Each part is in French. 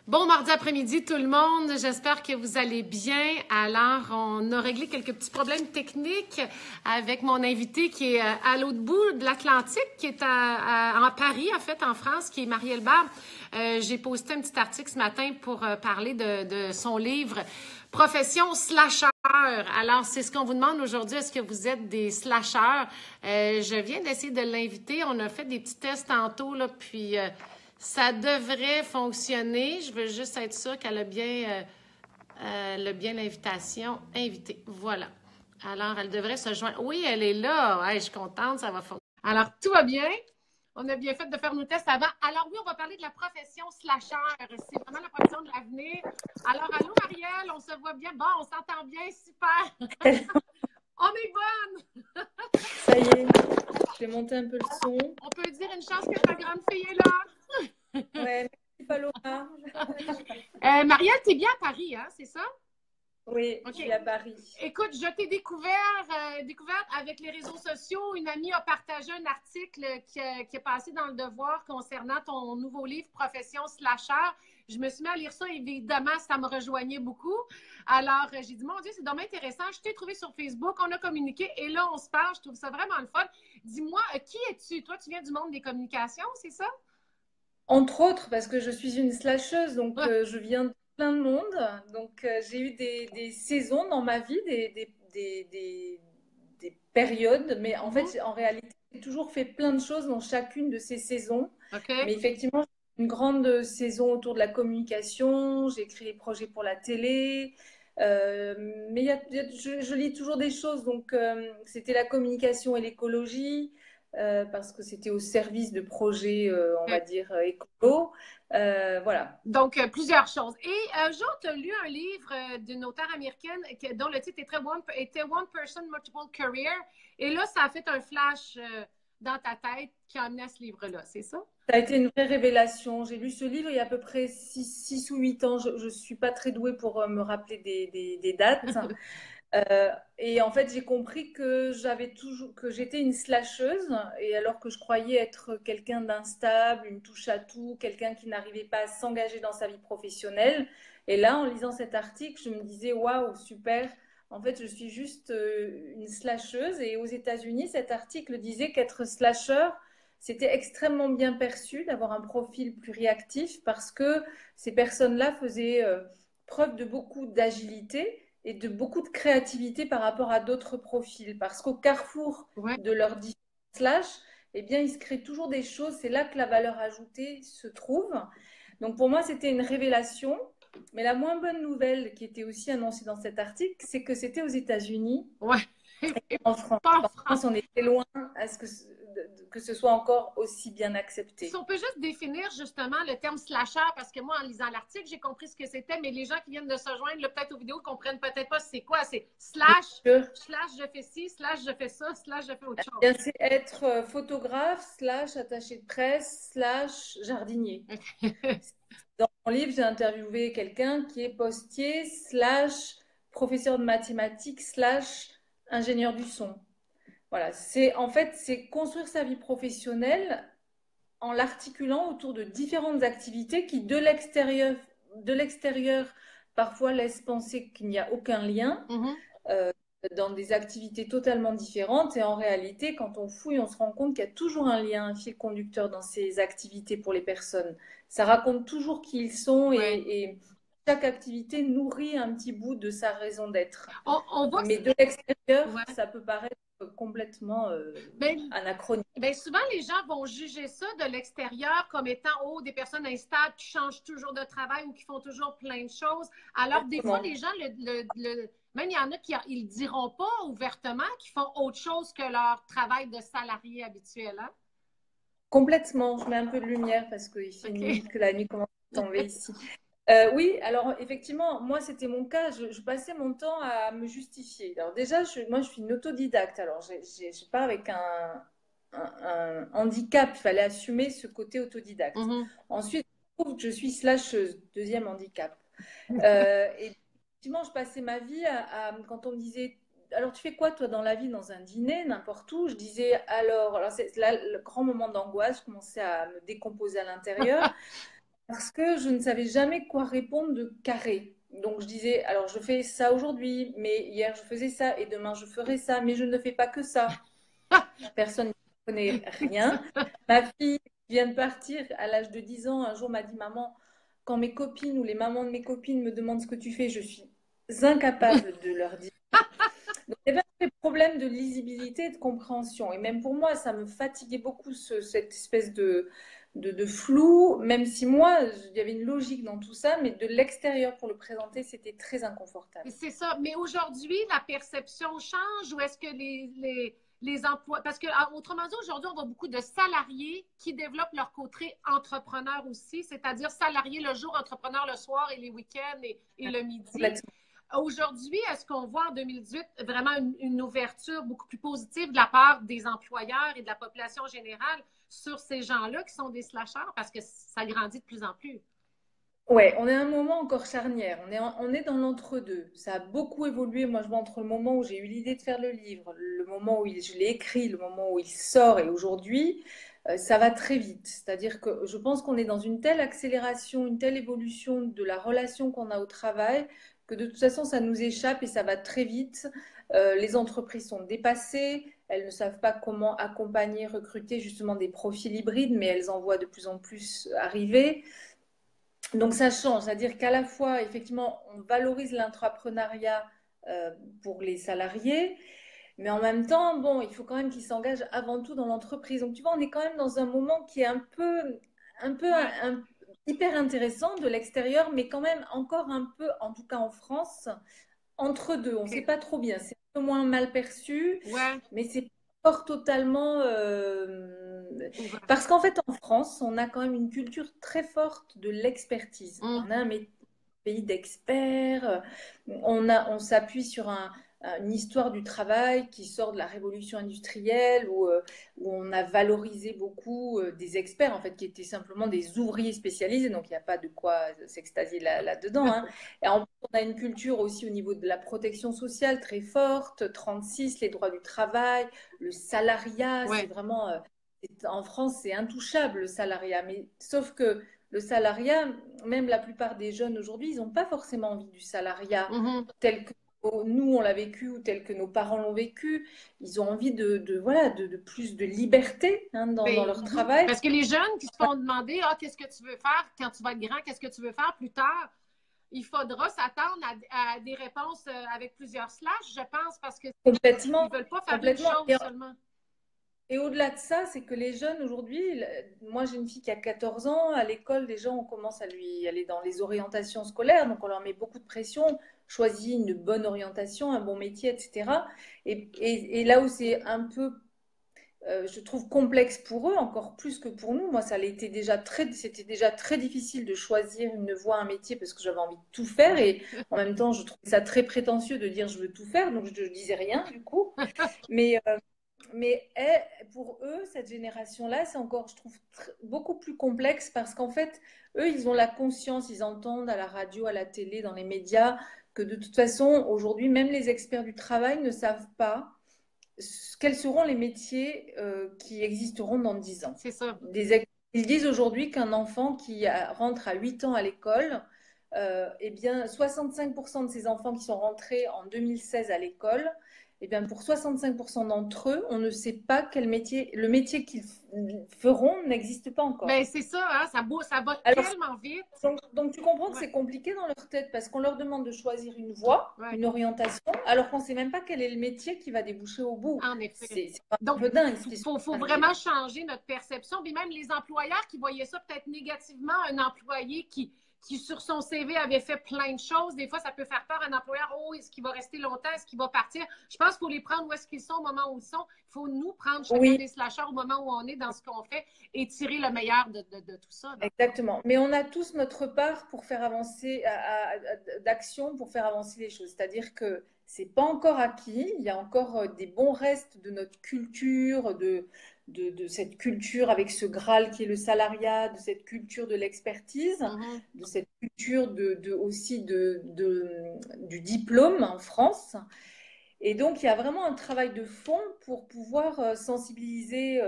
Bon mardi après-midi tout le monde, j'espère que vous allez bien. Alors, on a réglé quelques petits problèmes techniques avec mon invité qui est à l'autre bout de l'Atlantique, qui est en Paris, en fait, en France, qui est Marielle Barbe. J'ai posté un petit article ce matin pour parler de son livre « Profession slasher ». Alors, c'est ce qu'on vous demande aujourd'hui. Est-ce que vous êtes des slasheurs? Je viens d'essayer de l'inviter. On a fait des petits tests tantôt, là, puis... ça devrait fonctionner. Je veux juste être sûre qu'elle a bien l'invitation invitée. Voilà. Alors, elle devrait se joindre. Oui, elle est là. Ouais, je suis contente, ça va fonctionner. Alors, tout va bien. On a bien fait de faire nos tests avant. Alors oui, on va parler de la profession slasher. C'est vraiment la profession de l'avenir. Alors, allô Marielle, on se voit bien. Bon, on s'entend bien, super. On est bonne. Ça y est, je vais monter un peu le son. On peut dire une chance que ta grande fille est là. Ouais, merci Paloma. Marielle, t'es bien à Paris, hein, c'est ça? Oui, OK. je suis à Paris. Écoute, je t'ai découverte avec les réseaux sociaux. Une amie a partagé un article qui est passé dans le Devoir concernant ton nouveau livre Profession slasher. Je me suis mis à lire ça, évidemment, ça me rejoignait beaucoup. Alors, j'ai dit, mon Dieu, c'est dommage intéressant. Je t'ai trouvé sur Facebook, on a communiqué et là, on se parle. Je trouve ça vraiment le fun. Dis-moi, qui es-tu? Toi, tu viens du monde des communications, c'est ça? Entre autres, parce que je suis une slasheuse, donc Ouais. je viens de plein de monde. Donc j'ai eu des saisons dans ma vie, des périodes, mais en fait, en réalité, j'ai toujours fait plein de choses dans chacune de ces saisons. OK. Mais effectivement, j'ai une grande saison autour de la communication, j'ai créé des projets pour la télé. Mais je lis toujours des choses, donc c'était la communication et l'écologie. Parce que c'était au service de projets, on va dire, écolo. Voilà. Donc, plusieurs choses. Et Jean, tu as lu un livre d'une auteure américaine dont le titre était One Person, Multiple Career. Et là, ça a fait un flash dans ta tête qui a amené à ce livre-là, c'est ça? Ça a été une vraie révélation. J'ai lu ce livre il y a à peu près 6 ou 8 ans. Je ne suis pas très douée pour me rappeler des dates. Et en fait, j'ai compris que j'étais une slasheuse, et alors que je croyais être quelqu'un d'instable, une touche à tout, quelqu'un qui n'arrivait pas à s'engager dans sa vie professionnelle. Et là, en lisant cet article, je me disais waouh, super. En fait, je suis juste une slasheuse. Et aux États-Unis, cet article disait qu'être slasher, c'était extrêmement bien perçu d'avoir un profil pluriactif parce que ces personnes-là faisaient preuve de beaucoup d'agilité et de beaucoup de créativité par rapport à d'autres profils. Parce qu'au carrefour Ouais. de leurs différents slash, eh bien, il se crée toujours des choses. C'est là que la valeur ajoutée se trouve. Donc, pour moi, c'était une révélation. Mais la moins bonne nouvelle qui était aussi annoncée dans cet article, c'est que c'était aux États-Unis. Ouais. En France. Pas en En France. France, on était loin à ce que ce soit encore aussi bien Si accepté. on peut juste définir justement le terme slasher, parce que moi, en lisant l'article, j'ai compris ce que c'était, mais les gens qui viennent de se joindre, peut-être aux vidéos, ne comprennent peut-être pas c'est quoi. C'est slash, slash je fais ci, slash je fais ça, slash je fais autre chose. C'est être photographe, slash attaché de presse, slash jardinier. Dans mon livre, j'ai interviewé quelqu'un qui est postier, slash professeur de mathématiques, slash ingénieur du son. Voilà, c'est construire sa vie professionnelle en l'articulant autour de différentes activités qui, de l'extérieur, parfois laissent penser qu'il n'y a aucun lien. Euh, dans des activités totalement différentes. Et en réalité, quand on fouille, on se rend compte qu'il y a toujours un lien, un fil conducteur dans ces activités pour les personnes. Ça raconte toujours qui ils sont Ouais. et chaque activité nourrit un petit bout de sa raison d'être. On voit que Mais de l'extérieur, ouais. ça peut paraître complètement Ben, anachronique. ben, souvent, les gens vont juger ça de l'extérieur comme étant oh, des personnes instables qui changent toujours de travail ou qui font toujours plein de choses. Alors, des fois, Exactement. les gens, même il y en a qui ne diront pas ouvertement qu'ils font autre chose que leur travail de salarié habituel. Hein? Complètement. Je mets un peu de lumière parce qu'il fait OK. nuit, que la nuit commence à tomber ici. Oui, alors effectivement, moi c'était mon cas, je passais mon temps à me justifier. Alors déjà, moi je suis une autodidacte, alors je pars avec un handicap, il fallait assumer ce côté autodidacte. Ensuite, je trouve que je suis slasheuse, deuxième handicap. Et effectivement, je passais ma vie quand on me disait, alors tu fais quoi toi dans la vie, dans un dîner, n'importe où, je disais alors c'est là le grand moment d'angoisse, je commençais à me décomposer à l'intérieur. parce que je ne savais jamais quoi répondre de carré. Donc je disais, alors je fais ça aujourd'hui, mais hier je faisais ça et demain je ferai ça, mais je ne fais pas que ça. Personne ne connaît rien. Ma fille vient de partir à l'âge de 10 ans. Un jour m'a dit, maman, quand mes copines ou les mamans de mes copines me demandent ce que tu fais, je suis incapable de leur dire. Donc, il y avait un problème de lisibilité et de compréhension. Et même pour moi, ça me fatiguait beaucoup cette espèce de flou, même si moi, il y avait une logique dans tout ça, mais de l'extérieur pour le présenter, c'était très inconfortable. C'est ça. Mais aujourd'hui, la perception change ou est-ce que les emplois. Parce que, autrement dit, aujourd'hui, on voit beaucoup de salariés qui développent leur côté entrepreneur aussi, c'est-à-dire salariés le jour, entrepreneur le soir et les week-ends et le midi. Complètement. Aujourd'hui, est-ce qu'on voit en 2018 vraiment une ouverture beaucoup plus positive de la part des employeurs et de la population générale sur ces gens-là qui sont des slasheurs parce que ça grandit de plus en plus? Ouais, on est à un moment encore charnière. On est dans l'entre-deux. Ça a beaucoup évolué. Moi, je vois entre le moment où j'ai eu l'idée de faire le livre, le moment où je l'ai écrit, le moment où il sort et aujourd'hui, ça va très vite. C'est-à-dire que je pense qu'on est dans une telle accélération, une telle évolution de la relation qu'on a au travail que de toute façon, ça nous échappe et ça va très vite. Les entreprises sont dépassées. Elles ne savent pas comment accompagner, recruter justement des profils hybrides, mais elles en voient de plus en plus arriver. Donc ça change, c'est-à-dire qu'à la fois, effectivement, on valorise l'entrepreneuriat euh, pour les salariés, mais en même temps, bon, il faut quand même qu'ils s'engagent avant tout dans l'entreprise. Donc tu vois, on est quand même dans un moment qui est Ouais. hyper intéressant de l'extérieur, mais quand même encore un peu, en tout cas en France, entre deux. On ne sait OK. pas trop bien. C'est un peu moins mal perçu, Ouais. mais c'est pas encore totalement. Ouvert. Parce qu'en fait, en France, on a quand même une culture très forte de l'expertise. Hum. On a un pays d'experts. On s'appuie sur une histoire du travail qui sort de la révolution industrielle où on a valorisé beaucoup des experts en fait qui étaient simplement des ouvriers spécialisés. Donc il n'y a pas de quoi s'extasier là-dedans, hein. Et en plus, on a une culture aussi au niveau de la protection sociale très forte, 36, les droits du travail, le salariat, c'est Ouais. vraiment, en France, c'est intouchable le salariat. Mais sauf que le salariat, même la plupart des jeunes aujourd'hui, ils n'ont pas forcément envie du salariat Mhm. tel que nous on l'a vécu ou tel que nos parents l'ont vécu. Ils ont envie voilà, de plus de liberté hein, dans Ben, leur mhm. travail. Parce que les jeunes qui se font demander ah, qu'est-ce que tu veux faire quand tu vas être grand, qu'est-ce que tu veux faire plus tard, il faudra s'attendre à des réponses avec plusieurs slash, je pense, parce qu'ils Complètement, ne veulent pas faire une complètement. chose seulement. Et au-delà de ça, c'est que les jeunes aujourd'hui, moi j'ai une fille qui a 14 ans, à l'école, les gens, on commence à lui aller dans les orientations scolaires, donc on leur met beaucoup de pression, choisis une bonne orientation, un bon métier, etc. Et là où c'est un peu, je trouve, complexe pour eux, encore plus que pour nous, moi ça c'était déjà très difficile de choisir une voie, un métier, parce que j'avais envie de tout faire, Ouais. et en même temps je trouvais ça très prétentieux de dire je veux tout faire, donc je ne disais rien du coup. Mais pour eux, cette génération-là, c'est encore, je trouve, beaucoup plus complexe parce qu'en fait, eux, ils ont la conscience, ils entendent à la radio, à la télé, dans les médias, que de toute façon, aujourd'hui, même les experts du travail ne savent pas quels seront les métiers qui existeront dans 10 ans. C'est ça. Ils disent aujourd'hui qu'un enfant rentre à 8 ans à l'école, eh bien, 65% de ces enfants qui sont rentrés en 2016 à l'école, eh bien, pour 65% d'entre eux, on ne sait pas le métier qu'ils feront n'existe pas Ben, encore. c'est ça, hein, ça va Alors, tellement vite. donc tu comprends que Ouais. c'est compliqué dans leur tête parce qu'on leur demande de choisir une voie, Ouais. une orientation, alors qu'on ne sait même pas quel est le métier qui va déboucher au bout. En effet. C'est un Donc, peu dingue ce il qui se faut passe. vraiment changer notre perception. Puis même les employeurs qui voyaient ça peut-être négativement, un employé qui, sur son CV, avait fait plein de choses. Des fois, ça peut faire peur à un employeur. Oh, est-ce qu'il va rester longtemps? Est-ce qu'il va partir? Je pense qu'il faut les prendre où est-ce qu'ils sont au moment où ils sont. Il faut nous prendre chacun Oui, des slasheurs au moment où on est dans ce qu'on fait et tirer le meilleur de tout ça. Dans le fond. exactement. Mais on a tous notre part pour faire avancer, d'action pour faire avancer les choses. C'est-à-dire que c'est pas encore acquis. Il y a encore des bons restes de notre culture, de cette culture avec ce Graal qui est le salariat, de cette culture de l'expertise, Mhm. de cette culture aussi du diplôme en France. Et donc, il y a vraiment un travail de fond pour pouvoir sensibiliser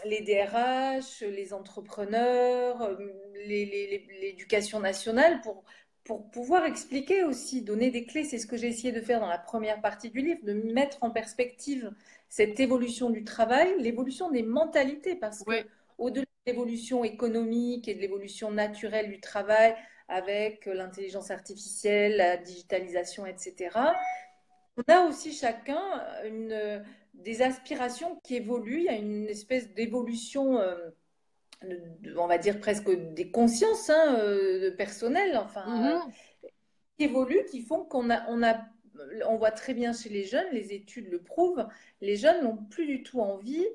les DRH, les entrepreneurs, l'éducation nationale pour pouvoir expliquer aussi, donner des clés. C'est ce que j'ai essayé de faire dans la première partie du livre, de mettre en perspective cette évolution du travail, l'évolution des mentalités, parce Oui. que au-delà de l'évolution économique et de l'évolution naturelle du travail, avec l'intelligence artificielle, la digitalisation, etc., on a aussi chacun des aspirations qui évoluent. Il y a une espèce d'évolution, on va dire presque des consciences hein, personnelles, enfin, Mhm. qui évoluent, qui font on voit très bien chez les jeunes, les études le prouvent, les jeunes n'ont plus du tout envie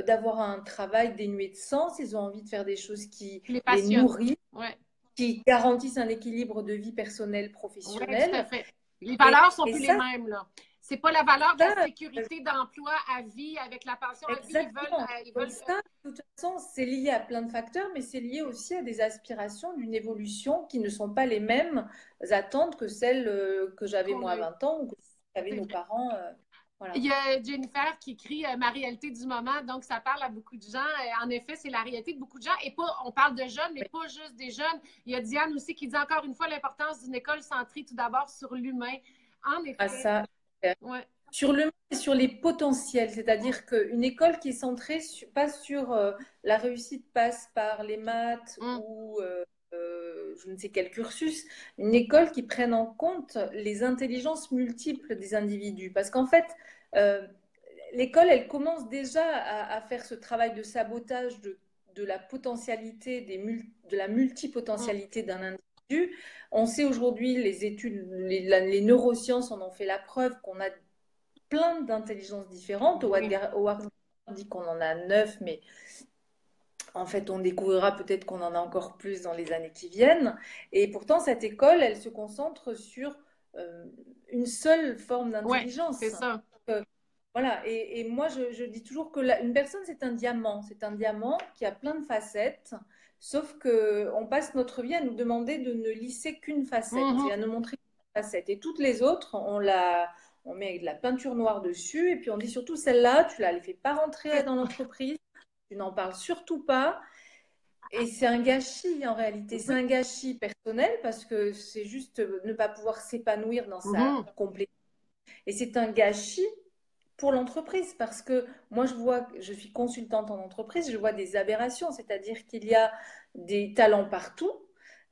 d'avoir un travail dénué de sens, ils ont envie de faire des choses qui Les les passionne. nourrissent, Ouais. qui garantissent un équilibre de vie personnelle, Oui, tout à professionnelle. fait. Les valeurs sont Et plus les ça, mêmes, là. C'est pas la valeur de la ça, sécurité d'emploi à vie, avec la pension à vie. exactement. Ils Donc veulent ça, de toute façon, c'est lié à plein de facteurs, mais c'est lié aussi à des aspirations d'une évolution qui ne sont pas les mêmes attentes que celles que j'avais qu'on moi a à eues. 20 ans ou que qu'avaient C'est nos vrai. parents. Voilà. Il y a Jennifer qui écrit Ma réalité du moment, donc ça parle à beaucoup de gens. En effet, c'est la réalité de beaucoup de gens. Et pas, on parle de jeunes, mais Mais pas juste des jeunes. Il y a Diane aussi qui dit encore une fois l'importance d'une école centrée tout d'abord sur l'humain. En à effet, ça, ouais. sur le et sur les potentiels, c'est-à-dire qu'une école qui est centrée pas sur la réussite passe par les maths Mm. ou je ne sais quel cursus, une école qui prenne en compte les intelligences multiples des individus. Parce qu'en fait, euh, l'école, elle commence déjà à faire ce travail de sabotage de la potentialité, de la Mm. multipotentialité d'un individu. On sait aujourd'hui, les études, les neurosciences en ont fait la preuve qu'on a plein d'intelligences différentes. Oui. Howard dit qu'on en a 9, mais en fait, on découvrira peut-être qu'on en a encore plus dans les années qui viennent. Et pourtant, cette école, elle se concentre sur euh, une seule forme Ouais, c'est d'intelligence. ça. Voilà, et moi je dis toujours que une personne c'est un diamant qui a plein de facettes, sauf que on passe notre vie à nous demander de ne lisser qu'une facette et Mhm. à nous montrer qu'une facette. Et toutes les autres, on met de la peinture noire dessus et puis on dit surtout celle-là, tu la fais pas rentrer dans l'entreprise, tu n'en parles surtout pas. Et c'est un gâchis en réalité, c'est Oui. un gâchis personnel parce que c'est juste ne pas pouvoir s'épanouir dans sa Mhm. complexité. Et c'est un gâchis pour l'entreprise parce que moi je suis consultante en entreprise, je vois des aberrations, c'est-à-dire qu'il y a des talents partout,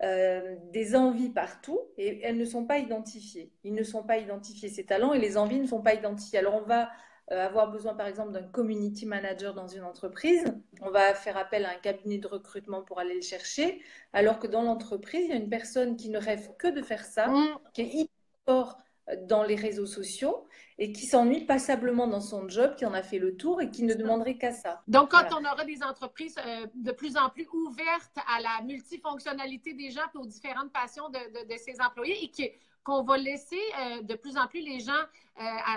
des envies partout et elles ne sont pas identifiées. Ils ne sont pas identifiés ces talents et les envies ne sont pas identifiées. Alors on va avoir besoin par exemple d'un community manager dans une entreprise, on va faire appel à un cabinet de recrutement pour aller le chercher, alors que dans l'entreprise, il y a une personne qui ne rêve que de faire ça, Mhm. qui est hyper fort dans les réseaux sociaux et qui s'ennuie passablement dans son job, qui en a fait le tour et qui ne demanderait qu'à ça. Donc, quand Voilà. on aura des entreprises de plus en plus ouvertes à la multifonctionnalité des gens et aux différentes passions de ses employés et qu'on va laisser de plus en plus les gens,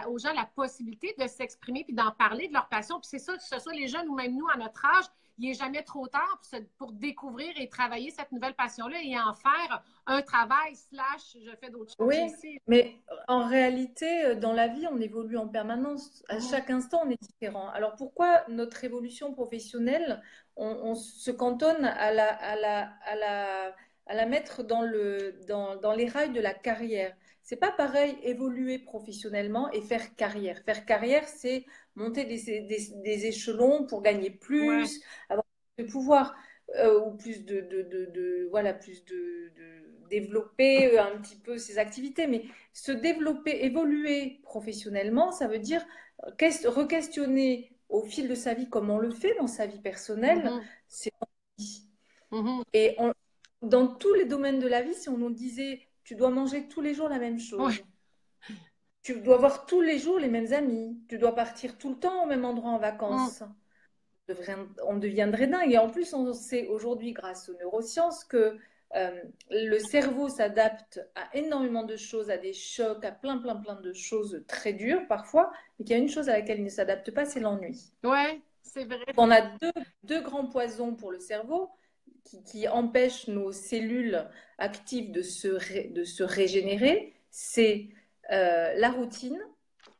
aux gens la possibilité de s'exprimer puis d'en parler de leur passion. Puis c'est ça, que ce soit les jeunes ou même nous à notre âge, il n'est jamais trop tard pour découvrir et travailler cette nouvelle passion-là et en faire un travail slash je fais d'autres choses Oui, aussi. mais en réalité, dans la vie, on évolue en permanence. À Mhm. chaque instant, on est différent. Alors pourquoi notre évolution professionnelle, on se cantonne à la mettre dans les rails de la carrière? C'est pas pareil évoluer professionnellement et faire carrière. Faire carrière, c'est monter des échelons pour gagner Ouais. plus, avoir plus de pouvoir ou plus voilà, plus de développer un petit peu ses activités. Mais se développer, évoluer professionnellement, ça veut dire re-questionner au fil de sa vie, comme on le fait dans sa vie personnelle, Mhm. c'est envie. Mhm. Et dans tous les domaines de la vie, si on nous disait, tu dois manger tous les jours la même Ouais. chose, tu dois voir tous les jours les mêmes amis, tu dois partir tout le temps au même endroit en Mhm. vacances, on deviendrait dingue. Et en plus, on sait aujourd'hui, grâce aux neurosciences, que le cerveau s'adapte à énormément de choses, à des chocs, à plein de choses très dures parfois, mais qu'il y a une chose à laquelle il ne s'adapte pas, c'est l'ennui. Ouais, c'est vrai. On a deux grands poisons pour le cerveau qui empêchent nos cellules actives de se régénérer, c'est la routine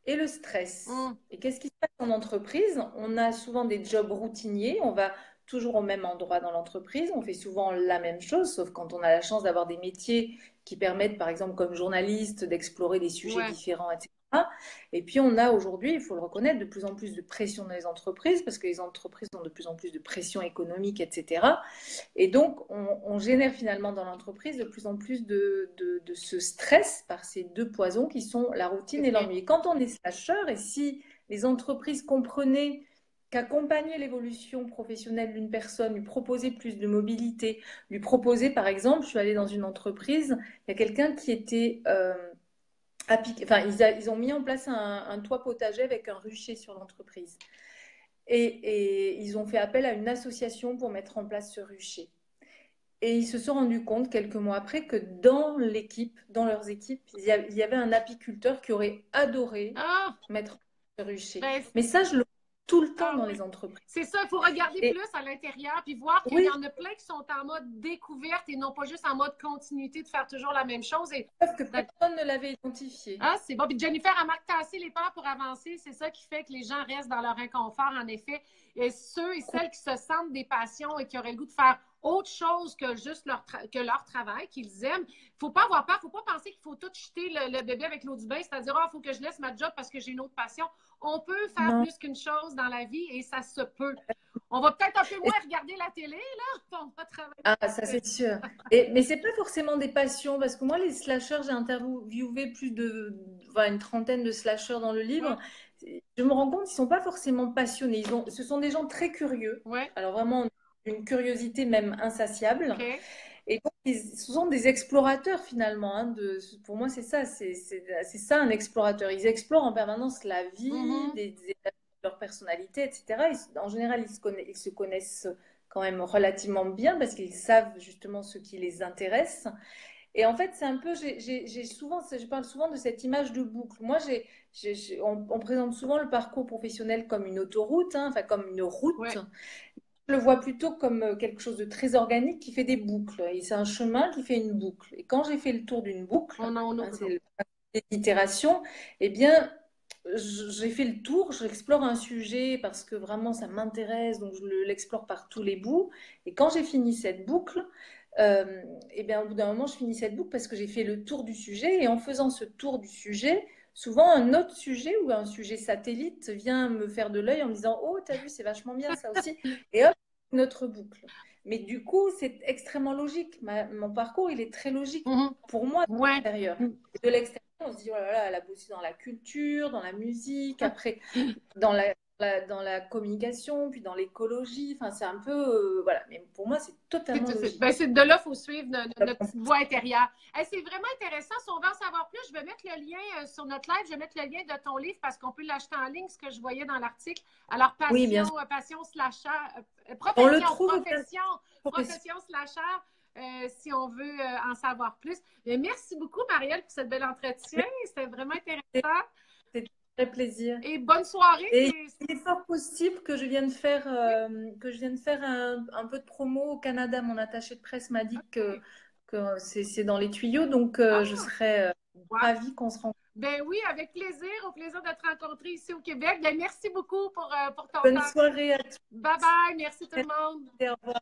et le stress. Mhm. Et qu'est-ce qui se passe en entreprise? On a souvent des jobs routiniers, on va toujours au même endroit dans l'entreprise. On fait souvent la même chose, sauf quand on a la chance d'avoir des métiers qui permettent, par exemple, comme journaliste, d'explorer des sujets Ouais. différents, etc. Et puis, on a aujourd'hui, il faut le reconnaître, de plus en plus de pression dans les entreprises, parce que les entreprises ont de plus en plus de pression économique, etc. Et donc, on génère finalement dans l'entreprise de plus en plus de ce stress par ces deux poisons qui sont la routine et l'ennui. Et quand on est slasher, et si les entreprises comprenaient qu'accompagner l'évolution professionnelle d'une personne, lui proposer plus de mobilité, lui proposer, par exemple, je suis allée dans une entreprise, il y a quelqu'un qui était enfin, ils ont mis en place un toit potager avec un rucher sur l'entreprise. Et ils ont fait appel à une association pour mettre en place ce rucher. Et ils se sont rendus compte quelques mois après que dans l'équipe, dans leurs équipes, il y avait un apiculteur qui aurait adoré Ah, mettre en place ce rucher. ben, Mais ça, je le vois tout le temps ah dans oui. les entreprises. C'est ça, il faut regarder Et plus à l'intérieur puis voir qu'il y oui, en a plein qui sont en mode découverte et non pas juste en mode continuité de faire toujours la même chose. Et sauf que personne ne l'avait identifié. ah, c'est bon. Puis Jennifer, elle marque assez les pas pour avancer. C'est ça qui fait que les gens restent dans leur inconfort, en effet. Et ceux et celles qui se sentent des passions et qui auraient le goût de faire autre chose que juste leur travail, qu'ils aiment, il ne faut pas avoir peur. Il ne faut pas penser qu'il faut tout jeter le bébé avec l'eau du bain, c'est-à-dire, il faut que je laisse ma job parce que j'ai une autre passion. On peut faire Non. plus qu'une chose dans la vie et ça se peut. On va peut-être un peu moins regarder la télé, là. On va travailler. Ah, ça c'est sûr. Mais c'est pas forcément des passions, parce que moi, les slashers, j'ai interviewé enfin, une trentaine de slashers dans le livre. Je me rends compte qu'ils sont pas forcément passionnés. Ce sont des gens très curieux. Ouais. Alors vraiment, une curiosité même insatiable. OK. Et donc, ce sont des explorateurs finalement. Hein, pour moi, c'est ça. C'est ça un explorateur. Ils explorent en permanence la vie, leur personnalité, etc. En général, ils se connaissent quand même relativement bien parce qu'ils savent justement ce qui les intéresse. Et en fait, c'est un peu, je parle souvent de cette image de boucle. Moi, on présente souvent le parcours professionnel comme une autoroute, hein, enfin comme une route. Ouais. Je le vois plutôt comme quelque chose de très organique qui fait des boucles. Et c'est un chemin qui fait une boucle. Et quand j'ai fait le tour d'une boucle, c'est l'itération, eh bien, j'ai fait le tour, j'explore un sujet parce que vraiment ça m'intéresse, donc je l'explore par tous les bouts. Et quand j'ai fini cette boucle, eh bien, au bout d'un moment, je finis cette boucle parce que j'ai fait le tour du sujet. Et en faisant ce tour du sujet, souvent un autre sujet ou un sujet satellite vient me faire de l'œil en me disant: Oh, t'as vu, c'est vachement bien ça aussi. Et hop, notre boucle. Mais du coup, c'est extrêmement logique. Mon parcours, il est très logique pour moi de l'intérieur. De l'extérieur, on se dit: Oh là là, elle a bossé dans la culture, dans la musique, après dans la communication, puis dans l'écologie. Enfin, c'est un peu. Voilà. Mais pour moi, c'est totalement logique. Ben, c'est de là qu'il faut suivre notre petite voie intérieure. Hey, c'est vraiment intéressant. Si on veut en savoir plus, je vais mettre le lien sur notre live. Je vais mettre le lien de ton livre parce qu'on peut l'acheter en ligne, ce que je voyais dans l'article. Alors, passion, oui, bien sûr. Passion slasher. On le trouve profession slasher. Si on veut en savoir plus. Mais merci beaucoup, Marielle, pour cette belle entretien. C'était vraiment intéressant. C'était très plaisir. Et bonne soirée. Et il est fort possible que je vienne faire, un peu de promo au Canada. Mon attaché de presse m'a dit que c'est dans les tuyaux, donc je serais ravie qu'on se rencontre. Ben oui, avec plaisir. Au plaisir de te rencontrer ici au Québec. Ben, merci beaucoup pour ton temps. Bonne soirée à tous. Bye bye. Merci tout le monde. Au revoir.